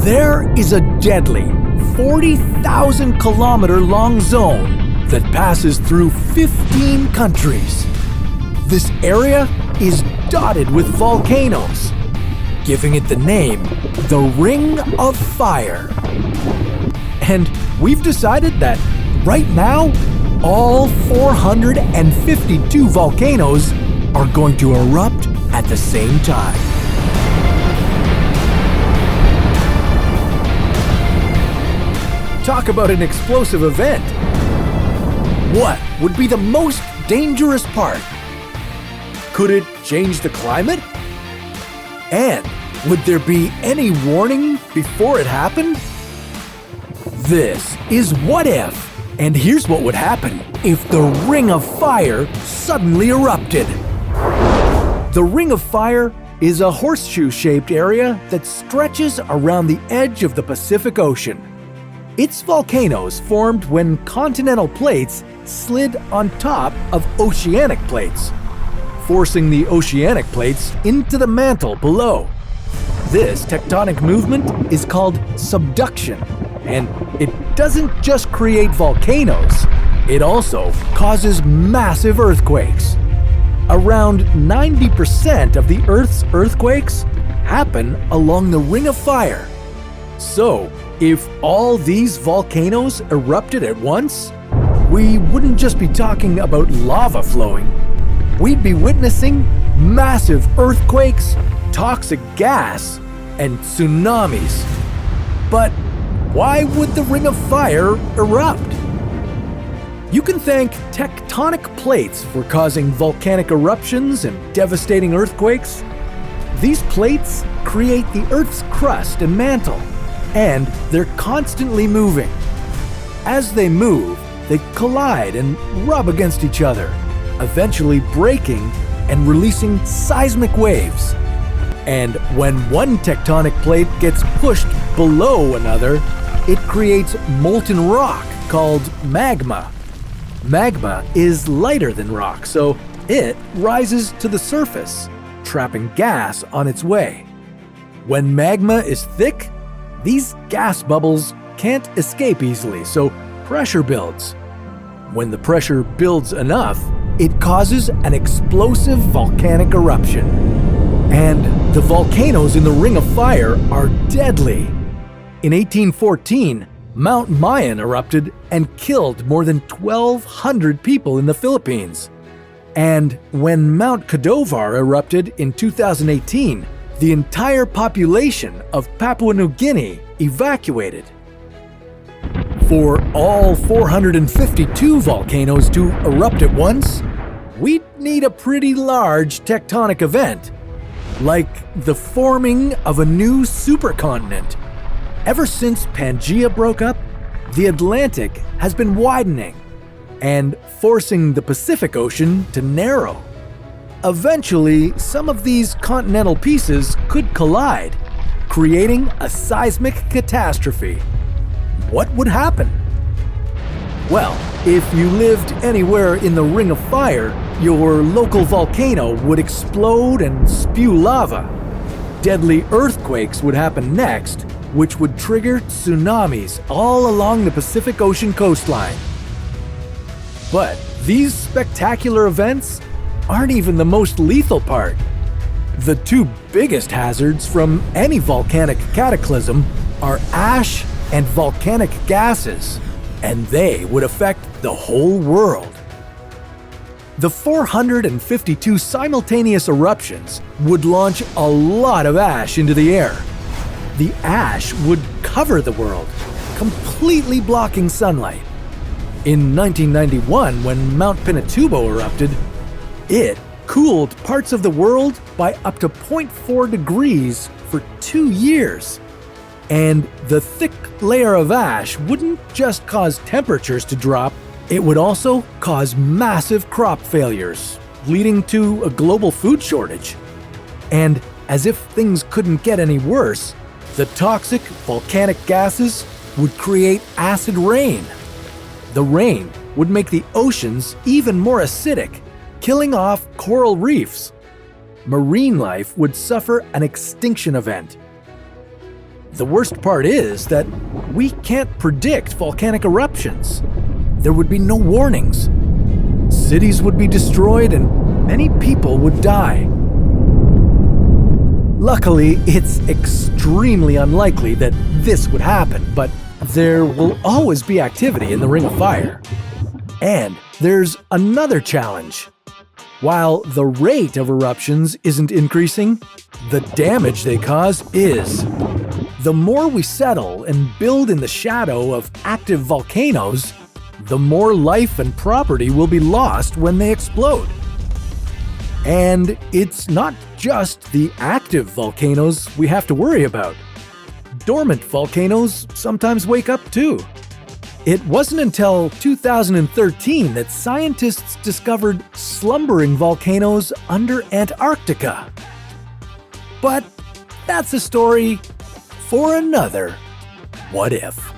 There is a deadly 40,000 kilometer long zone that passes through 15 countries. This area is dotted with volcanoes, giving it the name the Ring of Fire. And we've decided that right now, all 452 volcanoes are going to erupt at the same time. Talk about an explosive event. What would be the most dangerous part? Could it change the climate? And would there be any warning before it happened? This is What If, and here's what would happen if the Ring of Fire suddenly erupted. The Ring of Fire is a horseshoe-shaped area that stretches around the edge of the Pacific Ocean. Its volcanoes formed when continental plates slid on top of oceanic plates, forcing the oceanic plates into the mantle below. This tectonic movement is called subduction, and it doesn't just create volcanoes, it also causes massive earthquakes. Around 90% of the Earth's earthquakes happen along the Ring of Fire. So, if all these volcanoes erupted at once, we wouldn't just be talking about lava flowing. We'd be witnessing massive earthquakes, toxic gas, and tsunamis. But why would the Ring of Fire erupt? You can thank tectonic plates for causing volcanic eruptions and devastating earthquakes. These plates create the Earth's crust and mantle, and they're constantly moving. As they move, they collide and rub against each other, eventually breaking and releasing seismic waves. And when one tectonic plate gets pushed below another, it creates molten rock called magma. Magma is lighter than rock, so it rises to the surface, trapping gas on its way. When magma is thick, these gas bubbles can't escape easily, so pressure builds. When the pressure builds enough, it causes an explosive volcanic eruption. And the volcanoes in the Ring of Fire are deadly. In 1814, Mount Mayon erupted and killed more than 1,200 people in the Philippines. And when Mount Kodovar erupted in 2018, the entire population of Papua New Guinea evacuated. For all 452 volcanoes to erupt at once, we'd need a pretty large tectonic event, like the forming of a new supercontinent. Ever since Pangaea broke up, the Atlantic has been widening and forcing the Pacific Ocean to narrow. Eventually, some of these continental pieces could collide, creating a seismic catastrophe. What would happen? Well, if you lived anywhere in the Ring of Fire, your local volcano would explode and spew lava. Deadly earthquakes would happen next, which would trigger tsunamis all along the Pacific Ocean coastline. But these spectacular events aren't even the most lethal part. The two biggest hazards from any volcanic cataclysm are ash and volcanic gases, and they would affect the whole world. The 452 simultaneous eruptions would launch a lot of ash into the air. The ash would cover the world, completely blocking sunlight. In 1991, when Mount Pinatubo erupted, it cooled parts of the world by up to 0.4 degrees for 2 years. And the thick layer of ash wouldn't just cause temperatures to drop, it would also cause massive crop failures, leading to a global food shortage. And as if things couldn't get any worse, the toxic volcanic gases would create acid rain. The rain would make the oceans even more acidic, killing off coral reefs. Marine life would suffer an extinction event. The worst part is that we can't predict volcanic eruptions. There would be no warnings. Cities would be destroyed and many people would die. Luckily, it's extremely unlikely that this would happen, but there will always be activity in the Ring of Fire. And there's another challenge. While the rate of eruptions isn't increasing, the damage they cause is. The more we settle and build in the shadow of active volcanoes, the more life and property will be lost when they explode. And it's not just the active volcanoes we have to worry about. Dormant volcanoes sometimes wake up too. It wasn't until 2013 that scientists discovered slumbering volcanoes under Antarctica. But that's a story for another What If.